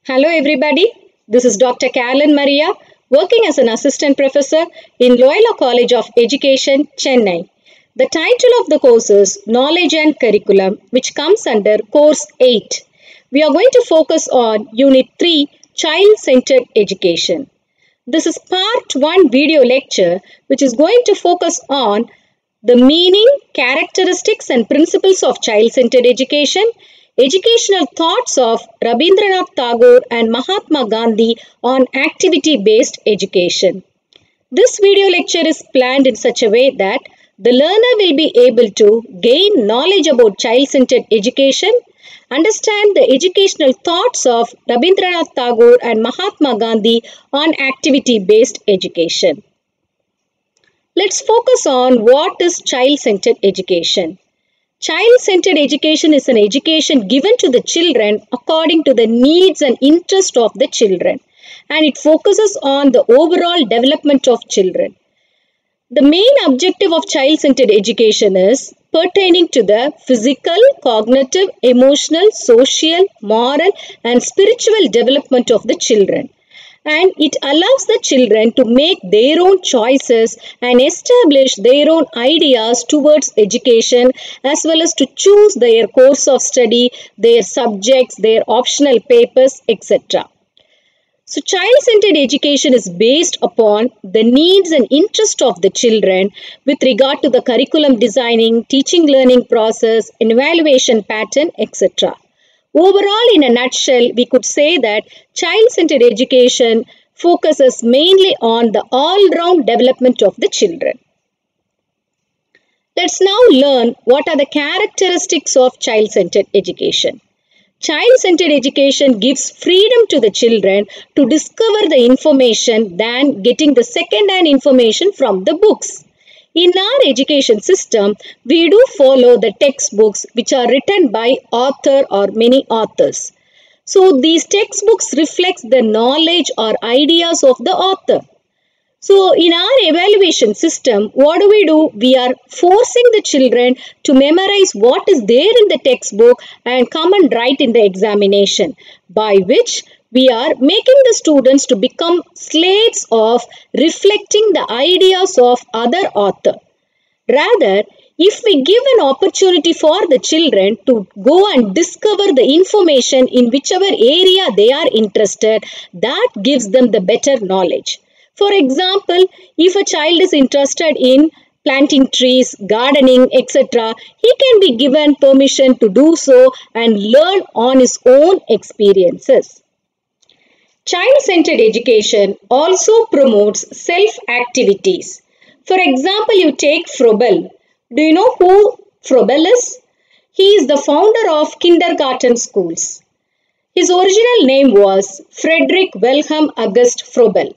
Hello everybody, this is Dr. Carolyn Maria working as an assistant professor in Loyola College of Education, Chennai. The title of the course is Knowledge and Curriculum, which comes under Course 8. We are going to focus on Unit 3, Child-Centered Education. This is part 1 video lecture which is going to focus on the meaning, characteristics and principles of child-centered education, educational thoughts of Rabindranath Tagore and Mahatma Gandhi on activity-based education. This video lecture is planned in such a way that the learner will be able to gain knowledge about child-centered education, understand the educational thoughts of Rabindranath Tagore and Mahatma Gandhi on activity-based education. Let's focus on what is child-centered education. Child-centered education is an education given to the children according to the needs and interest of the children, and it focuses on the overall development of children. The main objective of child-centered education is pertaining to the physical, cognitive, emotional, social, moral and spiritual development of the children. And it allows the children to make their own choices and establish their own ideas towards education, as well as to choose their course of study, their subjects, their optional papers, etc. So child-centered education is based upon the needs and interest of the children with regard to the curriculum designing, teaching learning process, evaluation pattern, etc. Overall, in a nutshell, we could say that child-centered education focuses mainly on the all-round development of the children. Let's now learn what are the characteristics of child-centered education. Child-centered education gives freedom to the children to discover the information than getting the second-hand information from the books. In our education system, we do follow the textbooks which are written by author or many authors. So these textbooks reflect the knowledge or ideas of the author. So in our evaluation system, what do? We are forcing the children to memorize what is there in the textbook and come and write in the examination, by which we are making the students to become slaves of reflecting the ideas of other author. Rather, if we give an opportunity for the children to go and discover the information in whichever area they are interested, that gives them the better knowledge. For example, if a child is interested in planting trees, gardening, etc., he can be given permission to do so and learn on his own experiences. Child-centered education also promotes self-activities. For example, you take Froebel. Do you know who Froebel is? He is the founder of kindergarten schools. His original name was Frederick Wilhelm August Froebel.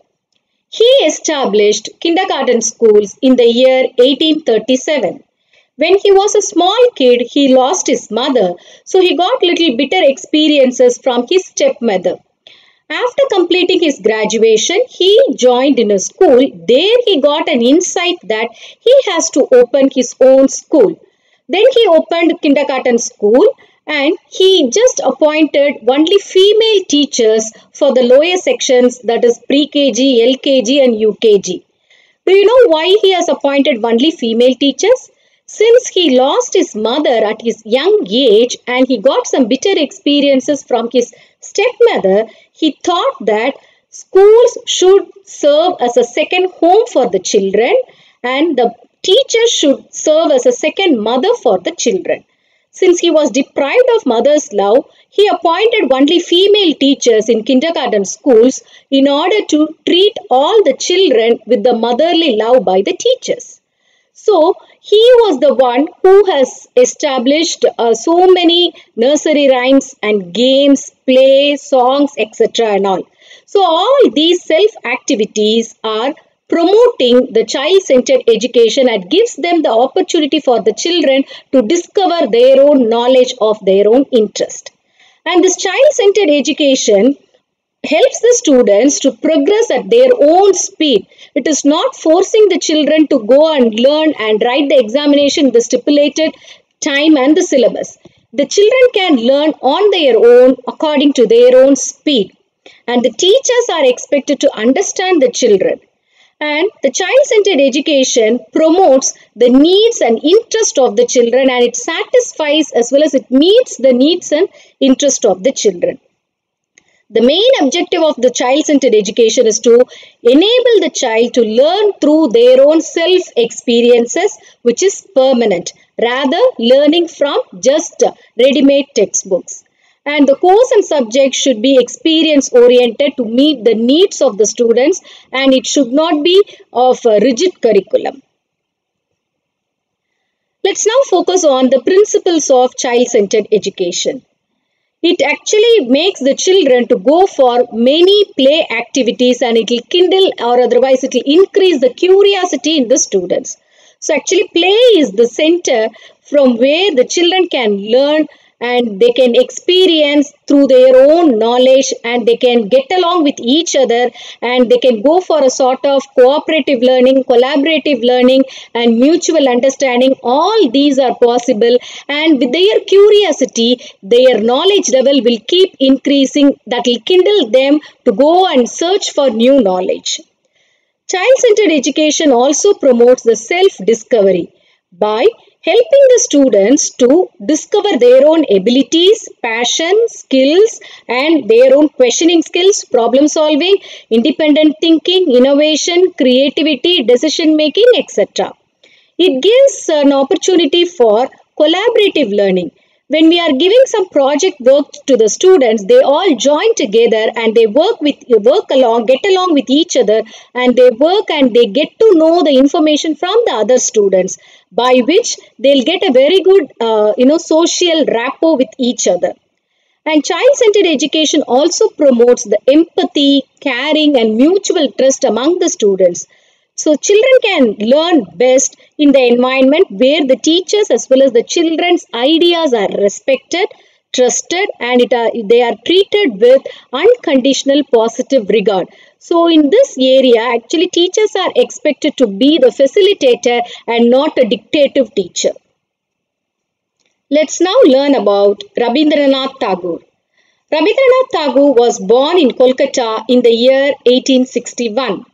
He established kindergarten schools in the year 1837. When he was a small kid, he lost his mother, so he got little bitter experiences from his stepmother. After completing his graduation, he joined in a school. There he got an insight that he has to open his own school. Then he opened kindergarten school and he just appointed only female teachers for the lower sections, that is pre-KG, LKG and UKG. Do you know why he has appointed only female teachers? Since he lost his mother at his young age and he got some bitter experiences from his stepmother, he thought that schools should serve as a second home for the children and the teachers should serve as a second mother for the children. Since he was deprived of mother's love, he appointed only female teachers in kindergarten schools in order to treat all the children with the motherly love by the teachers. So, he was the one who has established so many nursery rhymes and games, play, songs, etc. and all. So, all these self-activities are promoting the child-centered education and gives them the opportunity for the children to discover their own knowledge of their own interest. And this child-centered education helps the students to progress at their own speed. It is not forcing the children to go and learn and write the examination in the stipulated time and the syllabus. The children can learn on their own according to their own speed. and the teachers are expected to understand the children. And the child-centered education promotes the needs and interest of the children, and it satisfies as well as it meets the needs and interest of the children. The main objective of the child-centered education is to enable the child to learn through their own self-experiences, which is permanent, rather learning from just ready-made textbooks. And the course and subject should be experience-oriented to meet the needs of the students, and it should not be of a rigid curriculum. Let's now focus on the principles of child-centered education. It actually makes the children to go for many play activities, and it will kindle or otherwise it will increase the curiosity in the students. So actually play is the center from where the children can learn and they can experience through their own knowledge, and they can get along with each other, and they can go for a sort of cooperative learning, collaborative learning and mutual understanding. All these are possible, and with their curiosity, their knowledge level will keep increasing. That will kindle them to go and search for new knowledge. Child-centered education also promotes the self-discovery by helping the students to discover their own abilities, passion, skills, and their own questioning skills, problem solving, independent thinking, innovation, creativity, decision making, etc. It gives an opportunity for collaborative learning. When we are giving some project work to the students, they all join together and they get along with each other, and they work and they get to know the information from the other students, by which they'll get a very good social rapport with each other. And child-centered education also promotes the empathy, caring and mutual trust among the students. So children can learn best in the environment where the teachers as well as the children's ideas are respected, trusted, and they are treated with unconditional positive regard. So in this area, actually teachers are expected to be the facilitator and not a dictative teacher. Let's now learn about Rabindranath Tagore. Rabindranath Tagore was born in Kolkata in the year 1861.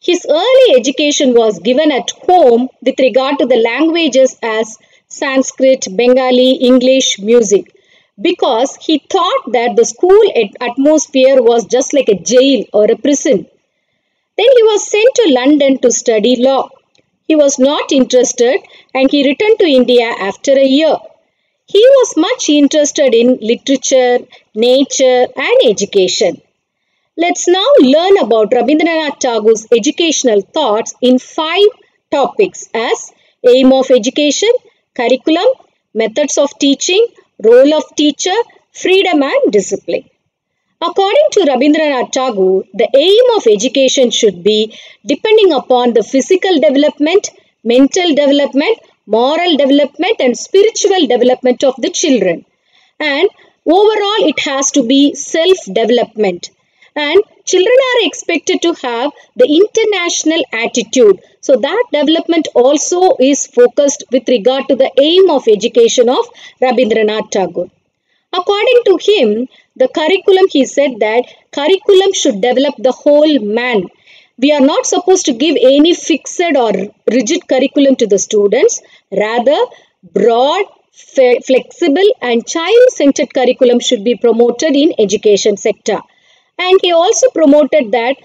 His early education was given at home with regard to the languages as Sanskrit, Bengali, English, music, because he thought that the school atmosphere was just like a jail or a prison. Then he was sent to London to study law. He was not interested and he returned to India after a year. He was much interested in literature, nature and education. Let's now learn about Rabindranath Tagore's educational thoughts in 5 topics as aim of education, curriculum, methods of teaching, role of teacher, freedom and discipline. According to Rabindranath Tagore, the aim of education should be depending upon the physical development, mental development, moral development and spiritual development of the children. And overall, it has to be self-development. And children are expected to have the international attitude. So that development also is focused with regard to the aim of education of Rabindranath Tagore. According to him, the curriculum, he said that curriculum should develop the whole man. We are not supposed to give any fixed or rigid curriculum to the students. Rather, broad, flexible and child-centered curriculum should be promoted in education sector. And he also promoted that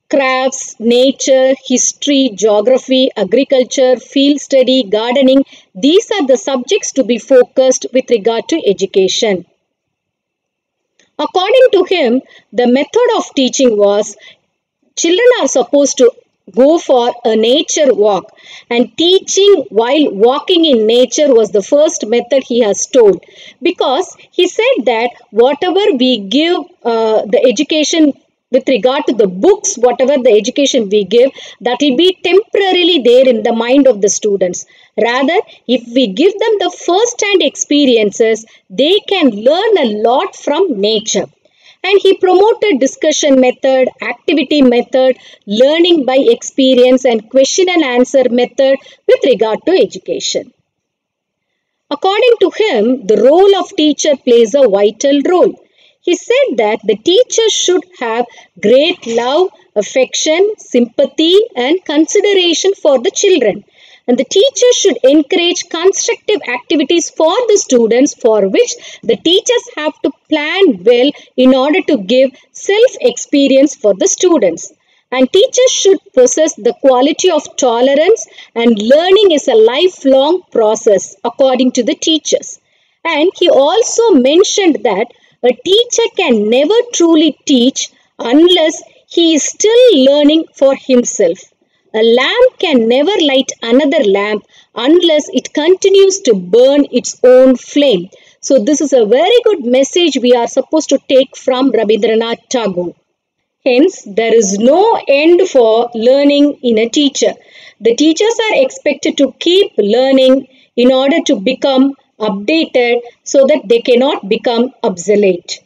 crafts, nature, history, geography, agriculture, field study, gardening, these are the subjects to be focused with regard to education. According to him, the method of teaching was children are supposed to go for a nature walk, and teaching while walking in nature was the first method he has told, because he said that whatever we give the education with regard to the books, whatever the education we give, that will be temporarily there in the mind of the students. Rather, if we give them the first-hand experiences, they can learn a lot from nature. And he promoted discussion method, activity method, learning by experience and question and answer method with regard to education. According to him, the role of teacher plays a vital role. He said that the teacher should have great love, affection, sympathy and consideration for the children. And the teacher should encourage constructive activities for the students, for which the teachers have to plan well in order to give self-experience for the students. And teachers should possess the quality of tolerance, and learning is a lifelong process according to the teachers. And he also mentioned that a teacher can never truly teach unless he is still learning for himself. A lamp can never light another lamp unless it continues to burn its own flame. So this is a very good message we are supposed to take from Rabindranath Tagore. Hence, there is no end for learning in a teacher. The teachers are expected to keep learning in order to become updated so that they cannot become obsolete.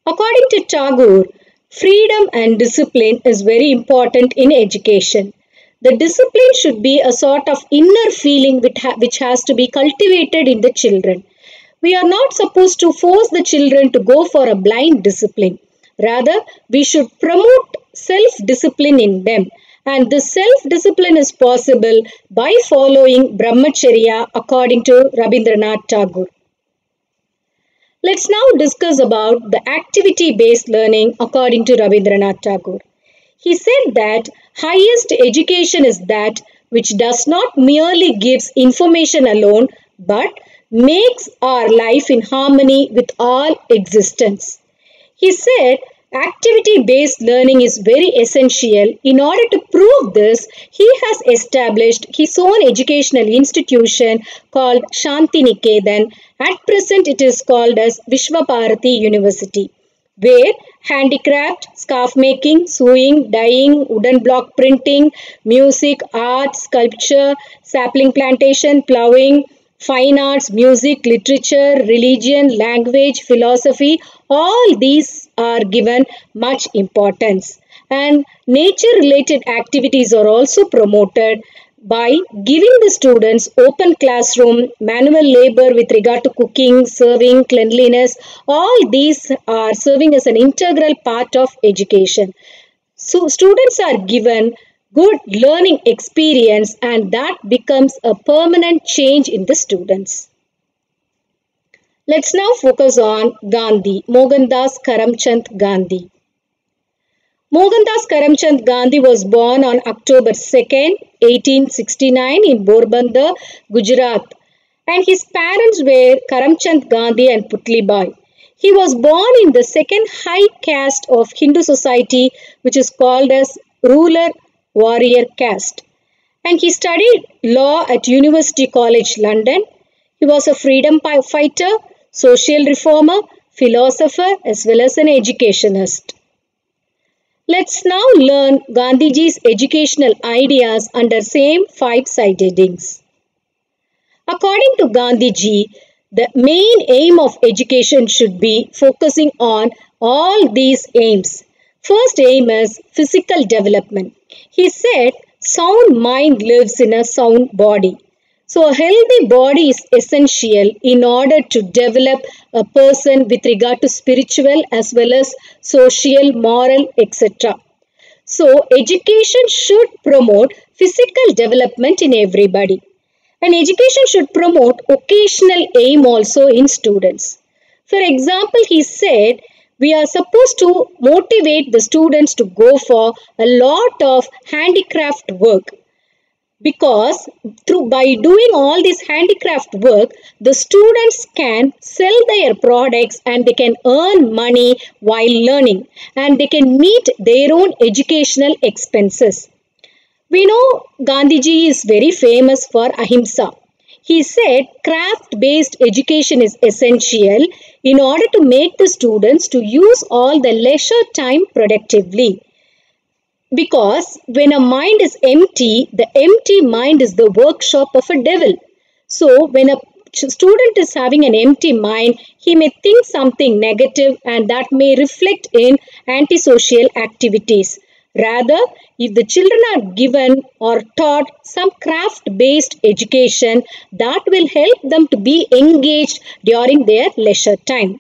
According to Tagore, freedom and discipline is very important in education. The discipline should be a sort of inner feeling which has to be cultivated in the children. We are not supposed to force the children to go for a blind discipline. Rather, we should promote self-discipline in them. And this self-discipline is possible by following Brahmacharya according to Rabindranath Tagore. Let's now discuss about the activity-based learning according to Rabindranath Tagore. He said that highest education is that which does not merely gives information alone but makes our life in harmony with all existence. He said activity-based learning is very essential. In order to prove this, he has established his own educational institution called Shantiniketan. At present, it is called as Vishwabharati University, where handicraft, scarf making, sewing, dyeing, wooden block printing, music, art, sculpture, sapling plantation, ploughing, fine arts, music, literature, religion, language, philosophy, all these are given much importance. And nature-related activities are also promoted by giving the students open classroom, manual labor with regard to cooking, serving, cleanliness. All these are serving as an integral part of education. So students are given good learning experience and that becomes a permanent change in the students. Let's now focus on Gandhi, Mohandas Karamchand Gandhi. Mohandas Karamchand Gandhi was born on October 2nd, 1869 in Porbandar, Gujarat, and his parents were Karamchand Gandhi and Putlibai. He was born in the second high caste of Hindu society, which is called as ruler warrior caste, and he studied law at University College London. He was a freedom fighter, social reformer, philosopher as well as an educationist. Let's now learn Gandhiji's educational ideas under same 5 side headings. According to Gandhiji, the main aim of education should be focusing on all these aims. First aim is physical development. He said, sound mind lives in a sound body. So a healthy body is essential in order to develop a person with regard to spiritual as well as social, moral, etc. So education should promote physical development in everybody. And education should promote occasional aim also in students. For example, he said, we are supposed to motivate the students to go for a lot of handicraft work, because by doing all this handicraft work, the students can sell their products and they can earn money while learning, and they can meet their own educational expenses. We know Gandhiji is very famous for ahimsa. He said craft-based education is essential in order to make the students to use all the leisure time productively. Because when a mind is empty, the empty mind is the workshop of a devil. So when a student is having an empty mind, he may think something negative and that may reflect in antisocial activities. Rather, if the children are given or taught some craft-based education, that will help them to be engaged during their leisure time.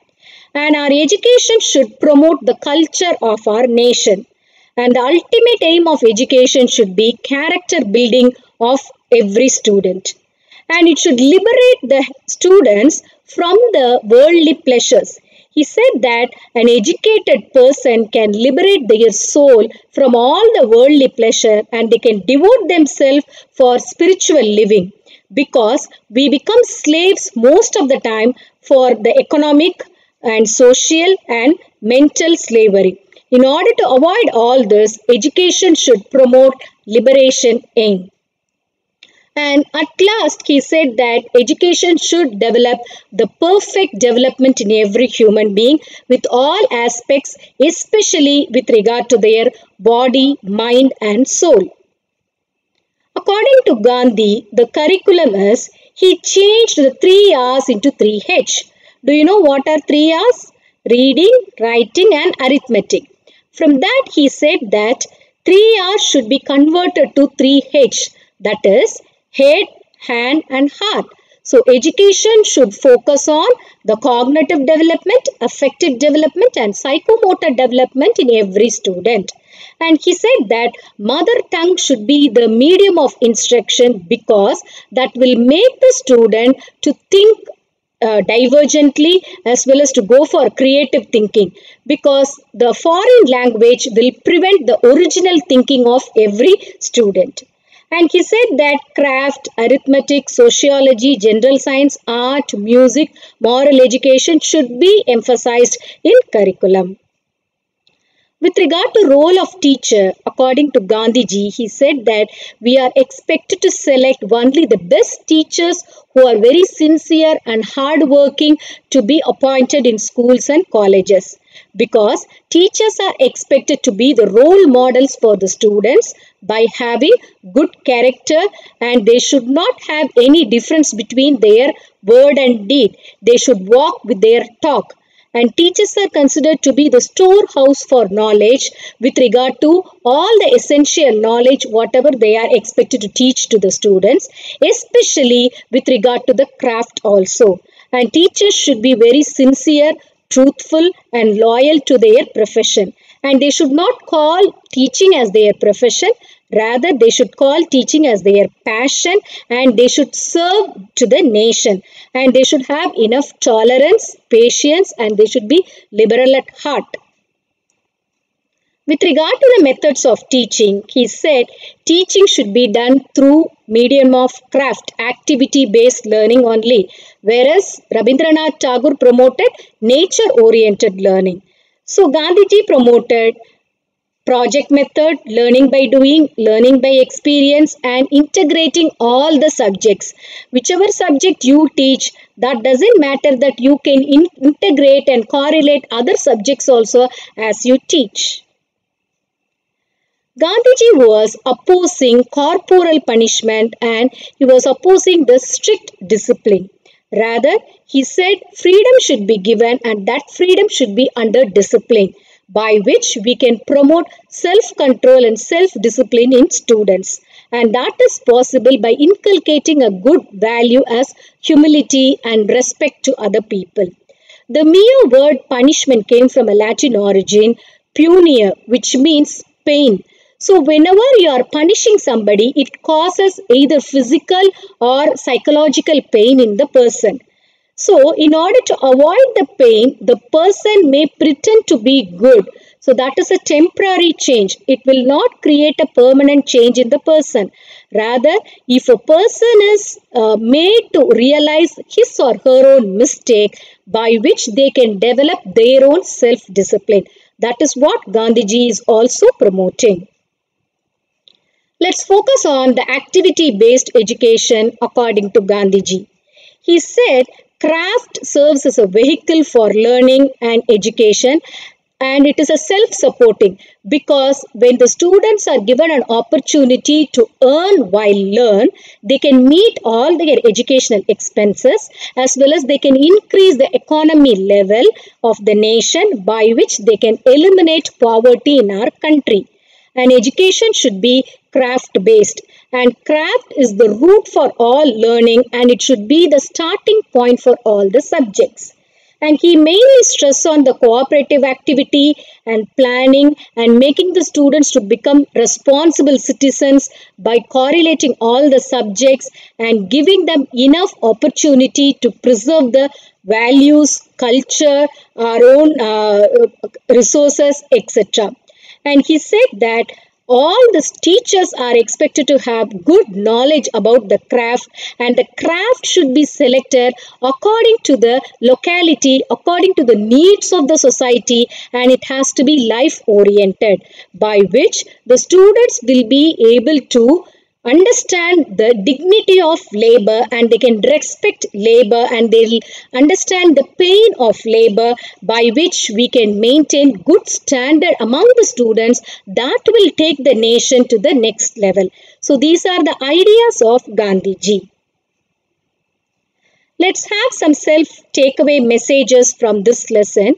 And our education should promote the culture of our nation. And the ultimate aim of education should be character building of every student. And it should liberate the students from the worldly pleasures. He said that an educated person can liberate their soul from all the worldly pleasure and they can devote themselves for spiritual living, because we become slaves most of the time for the economic and social and mental slavery. In order to avoid all this, education should promote liberation aim. And at last, he said that education should develop the perfect development in every human being with all aspects, especially with regard to their body, mind, and soul. According to Gandhi, the curriculum is he changed the 3 R's into 3H. Do you know what are 3 R's? Reading, writing, and arithmetic. From that, he said that 3 R's should be converted to 3H, that is, head, hand, and heart. So, education should focus on the cognitive development, affective development, and psychomotor development in every student. And he said that mother tongue should be the medium of instruction, because that will make the student to think divergently as well as to go for creative thinking, because the foreign language will prevent the original thinking of every student. And he said that craft, arithmetic, sociology, general science, art, music, moral education should be emphasized in curriculum. With regard to role of teacher, according to Gandhiji, he said that we are expected to select only the best teachers who are very sincere and hardworking to be appointed in schools and colleges, because teachers are expected to be the role models for the students by having good character, and they should not have any difference between their word and deed. They should walk with their talk. And teachers are considered to be the storehouse for knowledge with regard to all the essential knowledge whatever they are expected to teach to the students, especially with regard to the craft also. And teachers should be very sincere, truthful, and loyal to their profession. And they should not call teaching as their profession. Rather, they should call teaching as their passion, and they should serve to the nation. And they should have enough tolerance, patience, and they should be liberal at heart. With regard to the methods of teaching, he said teaching should be done through medium of craft, activity-based learning only, whereas Rabindranath Tagore promoted nature-oriented learning. So Gandhiji promoted project method, learning by doing, learning by experience, and integrating all the subjects. Whichever subject you teach, that doesn't matter, that you can integrate and correlate other subjects also as you teach. Gandhiji was opposing corporal punishment, and he was opposing the strict discipline. Rather, he said freedom should be given, and that freedom should be under discipline, by which we can promote self-control and self-discipline in students. And that is possible by inculcating a good value as humility and respect to other people. The mere word punishment came from a Latin origin, punire, which means pain. So whenever you are punishing somebody, it causes either physical or psychological pain in the person. So, in order to avoid the pain, the person may pretend to be good. So, that is a temporary change. It will not create a permanent change in the person. Rather, if a person is made to realize his or her own mistake, by which they can develop their own self-discipline. That is what Gandhiji is also promoting. Let's focus on the activity-based education according to Gandhiji. He said, craft serves as a vehicle for learning and education, and it is a self-supporting, because when the students are given an opportunity to earn while learn, they can meet all their educational expenses, as well as they can increase the economy level of the nation, by which they can eliminate poverty in our country. And education should be craft-based, and craft is the root for all learning, and it should be the starting point for all the subjects. And he mainly stress on the cooperative activity and planning and making the students to become responsible citizens by correlating all the subjects and giving them enough opportunity to preserve the values, culture, our own resources, etc. And he said that all the teachers are expected to have good knowledge about the craft, and the craft should be selected according to the locality, according to the needs of the society, and it has to be life oriented, by which the students will be able to understand the dignity of labor, and they can respect labor, and they'll understand the pain of labor, by which we can maintain good standard among the students that will take the nation to the next level. So these are the ideas of Gandhiji. Let's have some self takeaway messages from this lesson.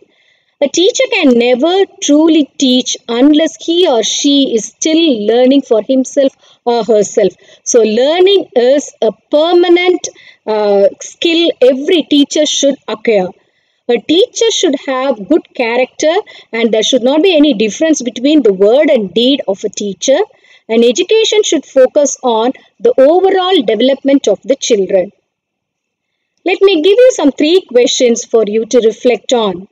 A teacher can never truly teach unless he or she is still learning for himself or herself. So learning is a permanent skill every teacher should acquire. A teacher should have good character, and there should not be any difference between the word and deed of a teacher. And education should focus on the overall development of the children. Let me give you some 3 questions for you to reflect on.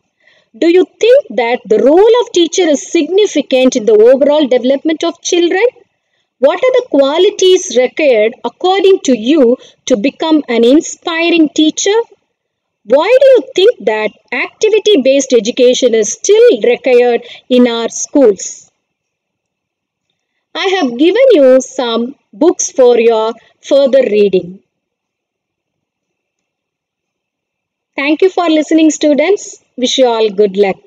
Do you think that the role of teacher is significant in the overall development of children? What are the qualities required according to you to become an inspiring teacher? Why do you think that activity-based education is still required in our schools? I have given you some books for your further reading. Thank you for listening, students. Wish you all good luck.